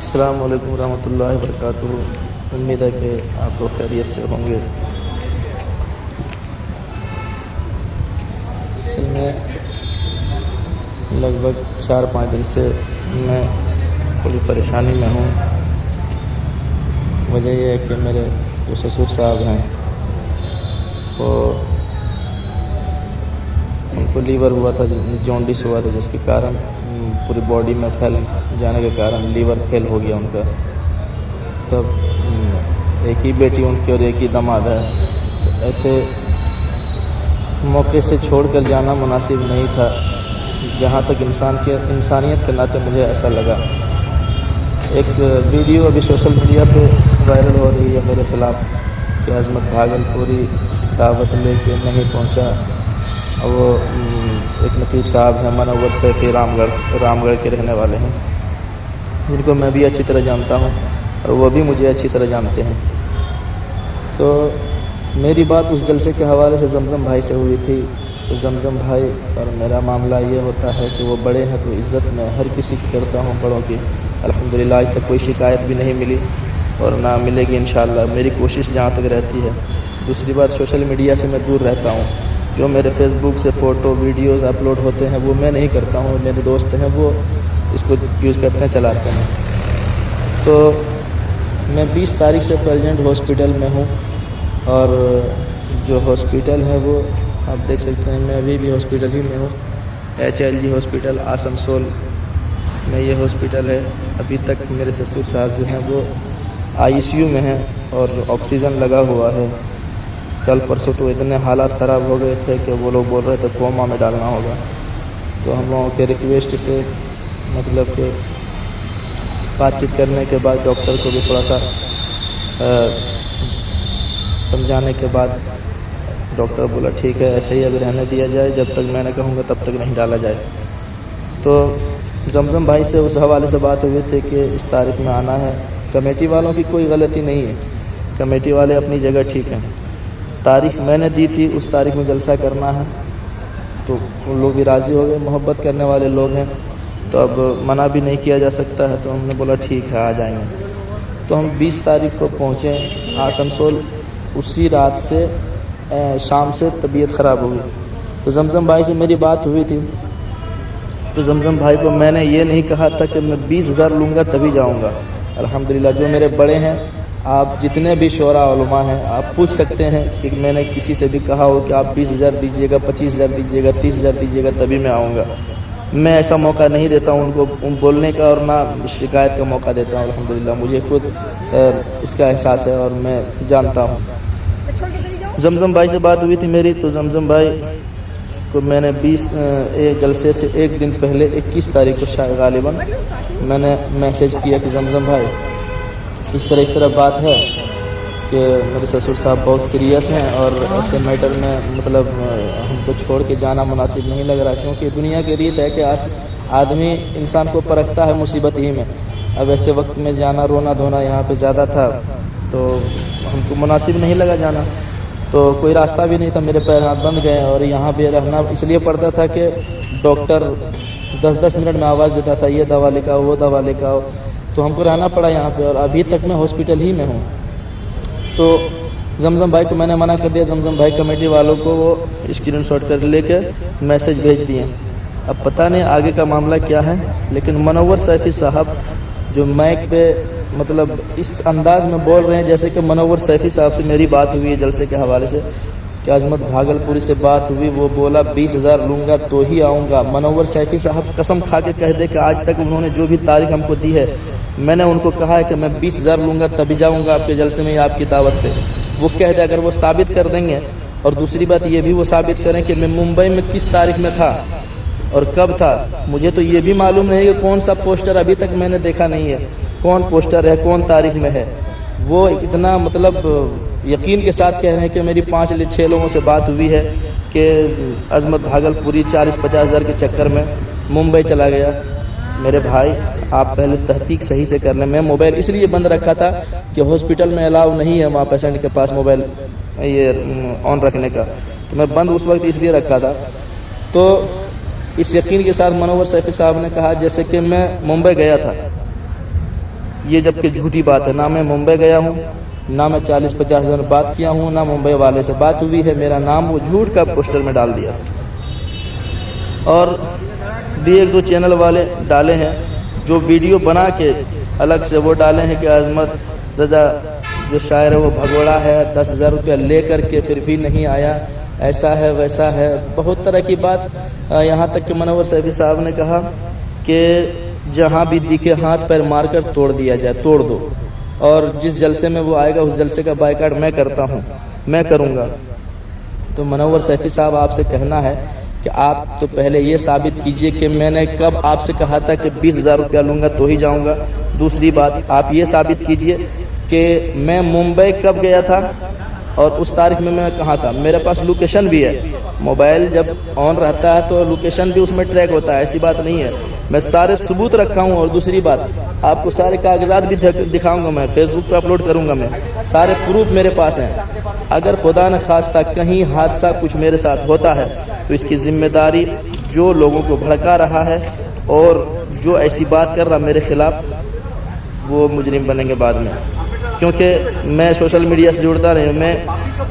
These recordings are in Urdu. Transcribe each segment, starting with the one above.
السلام علیکم ورحمۃ اللہ وبرکاتہ۔ امید ہے کہ آپ لوگ خیریت سے ہوں گے۔ اصل میں لگ بھگ 4-5 دن سے میں تھوڑی پریشانی میں ہوں۔ وجہ یہ ہے کہ میرے جو سسر صاحب ہیں وہ ان کو لیور ہوا تھا، جونڈس ہوا تھا، جس کے کارن پوری باڈی میں پھیل جانے کے کارن لیور فیل ہو گیا ان کا۔ تب ایک ہی بیٹی ان کی اور ایک ہی داماد ہے، تو ایسے موقع سے چھوڑ کر جانا مناسب نہیں تھا۔ جہاں تک انسانیت کے ناطے مجھے ایسا لگا۔ ایک ویڈیو ابھی سوشل میڈیا پہ وائرل ہو رہی ہے میرے خلاف کہ عظمت بھاگل پوری دعوت لے کے نہیں پہنچا۔ وہ ایک نقیب صاحب ہیں، منور سیفی، رام گڑھ کے رہنے والے ہیں، جن کو میں بھی اچھی طرح جانتا ہوں اور وہ بھی مجھے اچھی طرح جانتے ہیں۔ تو میری بات اس جلسے کے حوالے سے زمزم بھائی سے ہوئی تھی۔ تو زمزم بھائی اور میرا معاملہ یہ ہوتا ہے کہ وہ بڑے ہیں تو عزت میں ہر کسی کی کرتا ہوں، بڑوں کی۔ الحمدللہ آج تک کوئی شکایت بھی نہیں ملی اور نہ ملے گی انشاءاللہ، میری کوشش جہاں تک رہتی ہے۔ دوسری بات، سوشل میڈیا سے میں دور رہتا ہوں۔ جو میرے فیس بک سے فوٹو ویڈیوز اپلوڈ ہوتے ہیں وہ میں نہیں کرتا ہوں، میرے دوست ہیں وہ اس کو یوز کرتے ہیں، چلاتے ہیں۔ تو میں 20 تاریخ سے پریزنٹ ہاسپٹل میں ہوں، اور جو ہاسپٹل ہے وہ آپ دیکھ سکتے ہیں، میں ابھی بھی ہاسپٹل ہی میں ہوں۔ HLG ہاسپٹل آسنسول میں یہ ہاسپٹل ہے۔ ابھی تک میرے سسر صاحب جو ہیں وہ ICU میں ہیں اور آکسیجن لگا ہوا ہے۔ کل پرسوں تو اتنے حالات خراب ہو گئے تھے کہ وہ لوگ بول رہے تھے کوما میں ڈالنا ہوگا۔ تو ہم لوگوں کے ریکویسٹ سے مطلب کہ بات چیت کرنے کے بعد ڈاکٹر کو بھی تھوڑا سا سمجھانے کے بعد ڈاکٹر بولا ٹھیک ہے ایسے ہی اب رہنے دیا جائے، جب تک میں نے کہوں گا تب تک نہیں ڈالا جائے۔ تو زمزم بھائی سے اس حوالے سے بات ہوئی تھی کہ اس تاریخ میں آنا ہے۔ کمیٹی والوں کی کوئی غلطی نہیں ہے، کمیٹی والے اپنی جگہ ٹھیک ہیں۔ تاریخ میں نے دی تھی، اس تاریخ میں جلسہ کرنا ہے، تو ان لوگ بھی راضی ہو گئے، محبت کرنے والے لوگ ہیں، تو اب منع بھی نہیں کیا جا سکتا ہے۔ تو ہم نے بولا ٹھیک ہے آ جائیں گے۔ تو ہم 20 تاریخ کو پہنچے آسنسول۔ اسی رات سے شام سے طبیعت خراب ہوئی۔ تو زمزم بھائی سے میری بات ہوئی تھی، تو زمزم بھائی کو میں نے یہ نہیں کہا تھا کہ میں 20,000 لوں گا تبھی جاؤں گا۔ الحمدللہ جو میرے بڑے ہیں، آپ جتنے بھی شعراء علماء ہیں، آپ پوچھ سکتے ہیں کہ میں نے کسی سے بھی کہا ہو کہ آپ 20,000 دیجیے گا، 25,000 دیجیے گا، 30,000 دیجیے گا تبھی میں آؤں گا۔ میں ایسا موقع نہیں دیتا ہوں ان کو بولنے کا اور نہ شکایت کا موقع دیتا ہوں۔ الحمدللہ مجھے خود اس کا احساس ہے اور میں جانتا ہوں۔ زمزم بھائی سے بات ہوئی تھی میری، تو زمزم بھائی کو میں نے جلسے سے ایک دن پہلے 21 تاریخ کو شاید غالباً میں نے میسیج کیا کہ زمزم بھائی اس طرح بات ہے کہ میرے سسر صاحب بہت سیریس ہیں اور ایسے میٹر میں مطلب ہم کو چھوڑ کے جانا مناسب نہیں لگ رہا، کیونکہ دنیا کی ریت ہے کہ آدمی انسان کو پرکھتا ہے مصیبت ہی میں۔ اب ایسے وقت میں جانا رونا دھونا یہاں پہ زیادہ تھا، تو ہم کو مناسب نہیں لگا جانا۔ تو کوئی راستہ بھی نہیں تھا، میرے پیر ہاتھ بند گئے، اور یہاں پہ رہنا اس لیے پڑتا تھا کہ ڈاکٹر 10 منٹ میں آواز دیتا تھا یہ دوا لے کے آؤ، وہ دوا لے کے آؤ، تو ہم کو رہنا پڑا یہاں پہ، اور ابھی تک میں ہاسپٹل ہی میں ہوں۔ تو زمزم بھائی کو میں نے منع کر دیا۔ زمزم بھائی کمیٹی والوں کو وہ اسکرین شاٹ کر لے کے میسیج بھیج دیے۔ اب پتہ نہیں آگے کا معاملہ کیا ہے، لیکن منور سیفی صاحب جو مائک پہ مطلب اس انداز میں بول رہے ہیں جیسے کہ منور سیفی صاحب سے میری بات ہوئی ہے جلسے کے حوالے سے کہ عظمت بھاگل پوری سے بات ہوئی، وہ بولا 20,000 لوں گا تو ہی آؤں گا۔ منور سیفی صاحب قسم کھا کے کہہ دے کہ آج تک انہوں نے جو بھی تاریخ ہم کو دی ہے، میں نے ان کو کہا ہے کہ میں 20,000 لوں گا تبھی جاؤں گا آپ کے جلسے میں یا آپ کی دعوت پہ۔ وہ کہہ دے، اگر وہ ثابت کر دیں گے، اور دوسری بات یہ بھی وہ ثابت کریں کہ میں ممبئی میں کس تاریخ میں تھا اور کب تھا۔ مجھے تو یہ بھی معلوم نہیں کہ کون سا پوسٹر ابھی تک میں نے دیکھا نہیں ہے، کون پوسٹر ہے، کون تاریخ میں ہے۔ وہ اتنا مطلب یقین کے ساتھ کہہ رہے ہیں کہ میری 5-6 لوگوں سے بات ہوئی ہے کہ عظمت بھاگل پوری 40-50 ہزار کے چکر میں ممبئی چلا گیا۔ میرے بھائی آپ پہلے تحقیق صحیح سے کر لیں۔ میں موبائل اس لیے بند رکھا تھا کہ ہاسپٹل میں الاؤ نہیں ہے وہاں پیشنٹ کے پاس موبائل یہ آن رکھنے کا، تو میں بند اس وقت اس لیے رکھا تھا۔ تو اس یقین کے ساتھ منور سیفی صاحب نے کہا جیسے کہ میں ممبئی گیا تھا، یہ جبکہ جھوٹی بات ہے، نہ میں ممبئی گیا ہوں، نہ میں 40-50 جن بات کیا ہوں، نہ ممبئی والے سے بات ہوئی ہے، میرا نام وہ جھوٹ کا پوسٹر میں ڈال دیا۔ اور بھی ایک دو چینل والے ڈالے ہیں جو ویڈیو بنا کے الگ سے وہ ڈالے ہیں کہ عظمت رضا جو شاعر ہے وہ بھگوڑا ہے، 10,000 روپیہ لے کر کے پھر بھی نہیں آیا، ایسا ہے ویسا ہے، بہت طرح کی بات۔ یہاں تک کہ منور سیفی صاحب نے کہا کہ جہاں بھی دکھے ہاتھ پیر مار کر توڑ دیا جائے، توڑ دو، اور جس جلسے میں وہ آئے گا اس جلسے کا بائیکاٹ میں کرتا ہوں، میں کروں گا۔ تو منور سیفی صاحب آپ سے کہنا ہے کہ آپ تو پہلے یہ ثابت کیجئے کہ میں نے کب آپ سے کہا تھا کہ 20,000 روپیہ لوں گا تو ہی جاؤں گا۔ دوسری بات، آپ یہ ثابت کیجئے کہ میں ممبئی کب گیا تھا اور اس تاریخ میں کہاں تھا۔ میرے پاس لوکیشن بھی ہے، موبائل جب آن رہتا ہے تو لوکیشن بھی اس میں ٹریک ہوتا ہے، ایسی بات نہیں ہے، میں سارے ثبوت رکھا ہوں۔ اور دوسری بات، آپ کو سارے کاغذات بھی دکھاؤں گا، میں فیس بک پہ اپلوڈ کروں گا، میں سارے پروف میرے پاس ہیں۔ اگر خدا نہ خواستہ کہیں حادثہ کچھ میرے ساتھ ہوتا ہے تو اس کی ذمہ داری جو لوگوں کو بھڑکا رہا ہے اور جو ایسی بات کر رہا میرے خلاف، وہ مجرم بنیں گے بعد میں، کیونکہ میں سوشل میڈیا سے جڑتا رہی ہوں، میں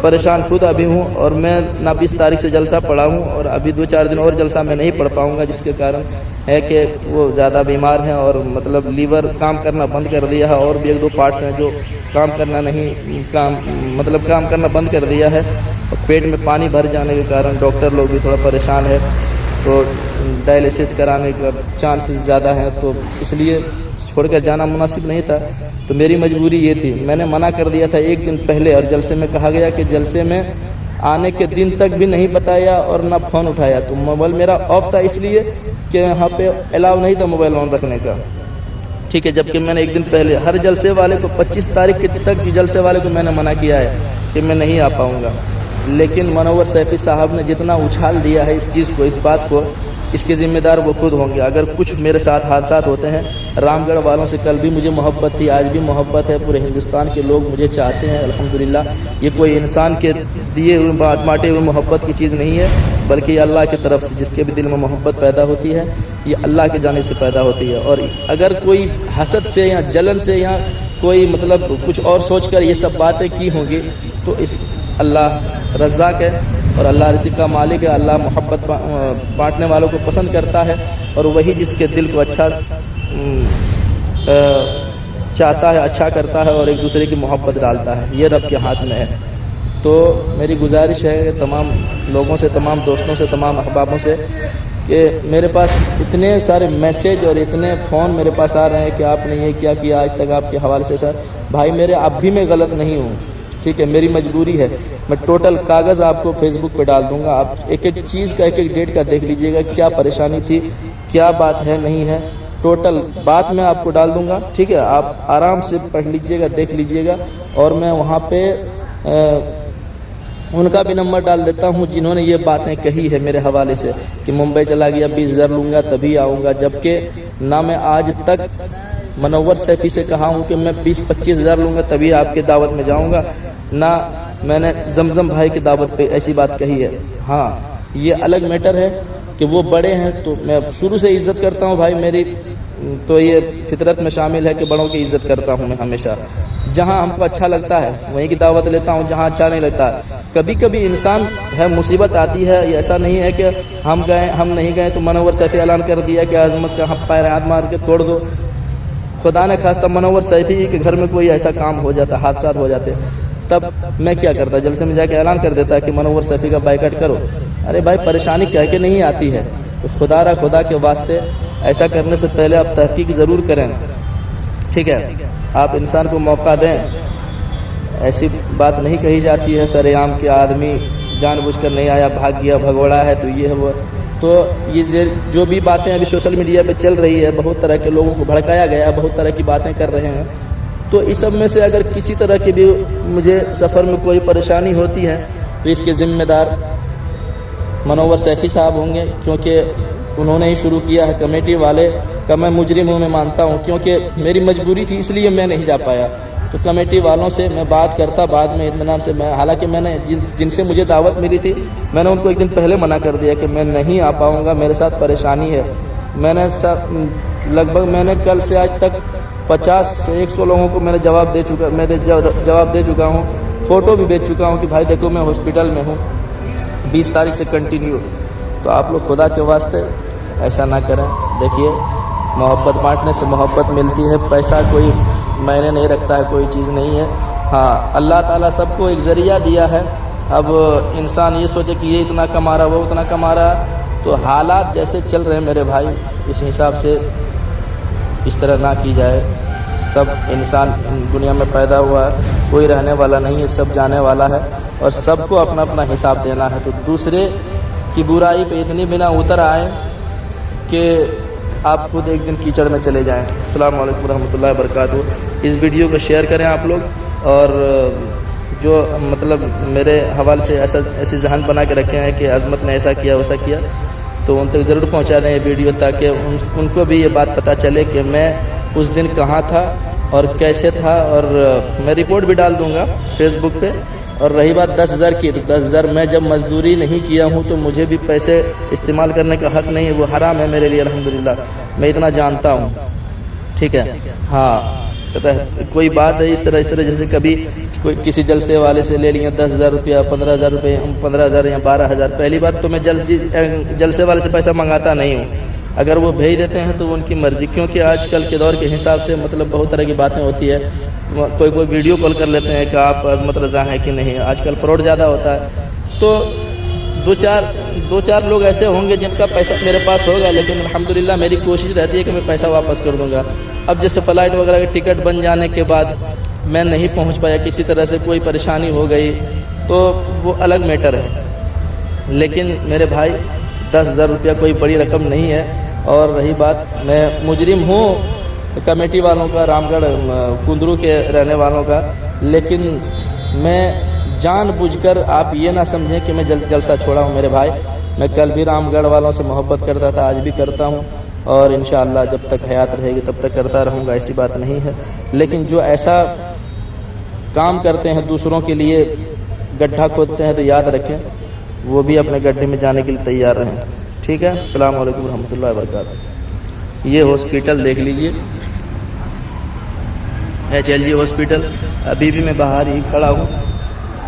پریشان خود ابھی ہوں، اور میں نہ 20 تاریخ سے جلسہ پڑھا ہوں، اور ابھی 2-4 دن اور جلسہ میں نہیں پڑھ پاؤں گا، جس کے کارن ہے کہ وہ زیادہ بیمار ہیں اور مطلب لیور کام کرنا بند کر دیا ہے، اور بھی 1-2 پارٹس ہیں جو کام کرنا بند کر دیا ہے، اور پیٹ میں پانی بھر جانے کے کارن ڈاکٹر لوگ بھی تھوڑا پریشان ہے، تو ڈائلیسس کرانے کا چانسز زیادہ ہیں، تو اس لیے چھوڑ کر جانا مناسب نہیں تھا۔ تو میری مجبوری یہ تھی، میں نے منع کر دیا تھا 1 دن پہلے، اور جلسے میں کہا گیا کہ جلسے میں آنے کے دن تک بھی نہیں بتایا اور نہ فون اٹھایا، تو موبائل میرا آف تھا اس لیے کہ یہاں پہ الاؤ نہیں تھا موبائل آن رکھنے کا، ٹھیک ہے۔ جبکہ میں نے 1 دن پہلے ہر جلسے والے کو 25 تاریخ تک جلسے والے کو میں نے منع کیا ہے کہ میں نہیں آ پاؤں گا، لیکن منور سیفی صاحب نے جتنا اچھال دیا ہے اس چیز کو، اس بات کو، اس کے ذمہ دار وہ خود ہوں گے۔ اگر کچھ میرے ساتھ حادثات ہوتے ہیں، رام گڑھ والوں سے کل بھی مجھے محبت تھی، آج بھی محبت ہے، پورے ہندوستان کے لوگ مجھے چاہتے ہیں الحمدللہ۔ یہ کوئی انسان کے دیے ہوئے بانٹے ہوئے محبت کی چیز نہیں ہے، بلکہ یہ اللہ کی طرف سے جس کے بھی دل میں محبت پیدا ہوتی ہے، یہ اللہ کی جانب سے پیدا ہوتی ہے۔ اور اگر کوئی حسد سے یا جلن سے یا کوئی مطلب کچھ اور سوچ کر یہ سب باتیں کی ہوں گی، تو اس اللہ رزاق ہے اور اللہ رزق کا مالک ہے، اللہ محبت بانٹنے والوں کو پسند کرتا ہے، اور وہی جس کے دل کو اچھا چاہتا ہے، اچھا کرتا ہے، اور ایک دوسرے کی محبت ڈالتا ہے، یہ رب کے ہاتھ میں ہے۔ تو میری گزارش ہے کہ تمام لوگوں سے، تمام دوستوں سے، تمام احبابوں سے کہ میرے پاس اتنے سارے میسیج اور اتنے فون میرے پاس آ رہے ہیں کہ آپ نے یہ کیا آج تک آپ کے حوالے سے۔ سر بھائی میرے اب بھی میں غلط نہیں ہوں، ٹھیک ہے، میری مجبوری ہے، میں ٹوٹل کاغذ آپ کو فیس بک پہ ڈال دوں گا، آپ ایک چیز کا ایک ڈیٹ کا دیکھ لیجئے گا، کیا پریشانی تھی، کیا بات ہے نہیں ہے، ٹوٹل بات میں آپ کو ڈال دوں گا، ٹھیک ہے۔ آپ آرام سے پڑھ لیجئے گا، دیکھ لیجئے گا، اور میں وہاں پہ ان کا بھی نمبر ڈال دیتا ہوں جنہوں نے یہ باتیں کہی ہے میرے حوالے سے کہ ممبئی چلا گیا، 20,000 لوں گا تبھی آؤں گا، جبکہ نہ میں آج تک منور سیفی سے کہا ہوں کہ میں 20-25 ہزار لوں گا تبھی آپ کے دعوت میں جاؤں گا، نہ میں نے زمزم بھائی کی دعوت پہ ایسی بات کہی ہے۔ ہاں یہ الگ میٹر ہے کہ وہ بڑے ہیں تو میں شروع سے عزت کرتا ہوں، بھائی میری تو یہ فطرت میں شامل ہے کہ بڑوں کی عزت کرتا ہوں میں ہمیشہ، جہاں ہم کو اچھا لگتا ہے وہیں کی دعوت لیتا ہوں، جہاں اچھا نہیں لگتا کبھی کبھی انسان ہے مصیبت آتی ہے، یہ ایسا نہیں ہے کہ ہم گئے ہم نہیں گئے تو منور سیفی اعلان کر دیا کہ عظمت کا ہم پیر ہاتھ مار کے توڑ دو، خدا نے خواستہ منور سیفی کے گھر میں کوئی ایسا کام ہو جاتا، حادثات ہو جاتے، تب میں کیا کرتا، جلسے میں جا کے اعلان کر دیتا کہ منور سیفی کا بائیکاٹ کرو۔ ارے بھائی پریشانی کہہ کے نہیں آتی ہے، تو خدا کے واسطے ایسا کرنے سے پہلے آپ تحقیق ضرور کریں، ٹھیک ہے، آپ انسان کو موقع دیں، ایسی بات نہیں کہی جاتی ہے سر عام کہ آدمی جان بوجھ کر نہیں آیا، بھاگ گیا، بھگوڑا ہے تو یہ ہے وہ، تو یہ جو بھی باتیں ابھی سوشل میڈیا پہ چل رہی ہے، بہت طرح کے لوگوں کو بھڑکایا گیا، بہت طرح کی باتیں کر رہے ہیں، تو اس سب میں سے اگر کسی طرح کی بھی مجھے سفر میں کوئی پریشانی ہوتی ہے تو اس کے ذمہ دار منور سیفی صاحب ہوں گے، کیونکہ انہوں نے ہی شروع کیا ہے، کمیٹی والے کا میں مجرم ہوں، میں مانتا ہوں، کیونکہ میری مجبوری تھی اس لیے میں نہیں جا پایا، تو کمیٹی والوں سے میں بات کرتا بعد میں اطمینان سے، میں حالانکہ میں نے جن سے مجھے دعوت ملی تھی میں نے ان کو ایک دن پہلے منع کر دیا کہ میں نہیں آ پاؤں گا، میرے ساتھ پریشانی ہے، میں نے لگ بھگ میں نے کل سے آج تک 50 سے 100 لوگوں کو میں جواب دے چکا ہوں، فوٹو بھی بھیج چکا ہوں کہ بھائی دیکھو میں ہاسپٹل میں ہوں، 20 تاریخ سے کنٹینیو۔ تو آپ لوگ خدا کے واسطے ایسا نہ کریں۔ دیکھیے محبت بانٹنے سے محبت ملتی ہے، پیسہ کوئی معنی نہیں رکھتا ہے، کوئی چیز نہیں ہے۔ ہاں اللہ تعالیٰ سب کو ایک ذریعہ دیا ہے۔ اب انسان یہ سوچے کہ یہ اتنا کما رہا، وہ اتنا کما رہا، تو حالات جیسے چل رہے ہیں میرے بھائی، اس حساب سے اس طرح نہ کی جائے۔ سب انسان دنیا میں پیدا ہوا ہے، کوئی رہنے والا نہیں ہے، سب جانے والا ہے، اور سب کو اپنا اپنا حساب دینا ہے۔ تو دوسرے کی برائی پہ اتنی بنا اتر آئے کہ آپ خود ایک دن کیچڑ میں چلے جائیں۔ السلام علیکم ورحمۃ اللہ وبرکاتہ۔ اس ویڈیو کو شیئر کریں آپ لوگ، اور جو مطلب میرے حوالے سے ایسی ذہن بنا کے رکھے ہیں کہ عظمت نے ایسا کیا ویسا کیا، تو ان تک ضرور پہنچا دیں یہ ویڈیو، تاکہ ان کو بھی یہ بات پتہ چلے کہ میں اس دن کہاں تھا اور کیسے تھا۔ اور میں رپورٹ بھی ڈال دوں گا فیس بک پہ۔ اور رہی بات 10,000 کی، تو 10,000 میں جب مزدوری نہیں کیا ہوں تو مجھے بھی پیسے استعمال کرنے کا حق نہیں ہے، وہ حرام ہے میرے لیے، الحمدللہ میں اتنا جانتا ہوں، ٹھیک ہے۔ ہاں کوئی بات ہے اس طرح جیسے کبھی کوئی کسی جلسے والے سے لے لیا 10,000 روپیہ، 15,000 روپئے، 15,000 یا 12,000۔ پہلی بات تو میں جلسے والے سے پیسہ منگاتا نہیں ہوں، اگر وہ بھیج دیتے ہیں تو ان کی مرضی، کیونکہ آج کل کے دور کے حساب سے مطلب بہت طرح کی باتیں ہوتی ہے۔ کوئی ویڈیو کال کر لیتے ہیں کہ آپ عظمت رضا ہیں کہ نہیں، آج کل فراڈ زیادہ ہوتا ہے۔ تو دو چار لوگ ایسے ہوں گے جن کا پیسہ میرے پاس ہوگا، لیکن الحمدللہ میری کوشش رہتی ہے کہ میں پیسہ واپس کر دوں گا۔ اب جیسے فلائٹ وغیرہ کے ٹکٹ بن جانے کے بعد میں نہیں پہنچ پایا، کسی طرح سے کوئی پریشانی ہو گئی، تو وہ الگ میٹر ہے۔ لیکن میرے بھائی 10,000 روپیہ کوئی بڑی رقم نہیں ہے۔ اور رہی بات، میں مجرم ہوں کمیٹی والوں کا، رام گڑھ کندرو کے رہنے والوں کا، لیکن میں جان بوجھ کر، آپ یہ نہ سمجھیں کہ میں جلسہ چھوڑا ہوں میرے بھائی۔ میں کل بھی رام گڑھ والوں سے محبت کرتا تھا، آج بھی کرتا ہوں، اور انشاءاللہ جب تک حیات رہے گی تب تک کرتا رہوں گا، ایسی بات نہیں ہے۔ لیکن جو ایسا کام کرتے ہیں دوسروں کے لیے، گڈھا کھودتے ہیں، تو یاد رکھیں وہ بھی اپنے گڈھے میں جانے کے لیے تیار رہیں، ٹھیک ہے۔ السلام علیکم ورحمۃ اللہ وبرکاتہ۔ یہ ہاسپٹل دیکھ لیجئے، HLG ہاسپٹل۔ ابھی بھی میں باہر ہی کھڑا ہوں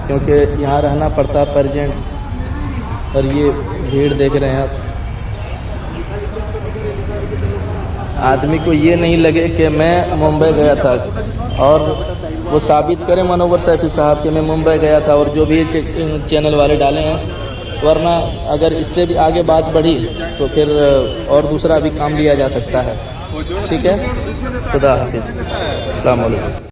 کیونکہ یہاں رہنا پڑتا ہے پرجنٹ۔ اور یہ بھیڑ دیکھ رہے ہیں آپ، آدمی کو یہ نہیں لگے کہ میں ممبئی گیا تھا، اور وہ ثابت کرے منور سیفی صاحب کہ میں ممبئی گیا تھا، اور جو بھی چینل والے ڈالے ہیں، ورنہ اگر اس سے بھی آگے بات بڑھی تو پھر اور دوسرا بھی کام لیا جا سکتا ہے، ٹھیک ہے۔ خدا حافظ، السلام علیکم۔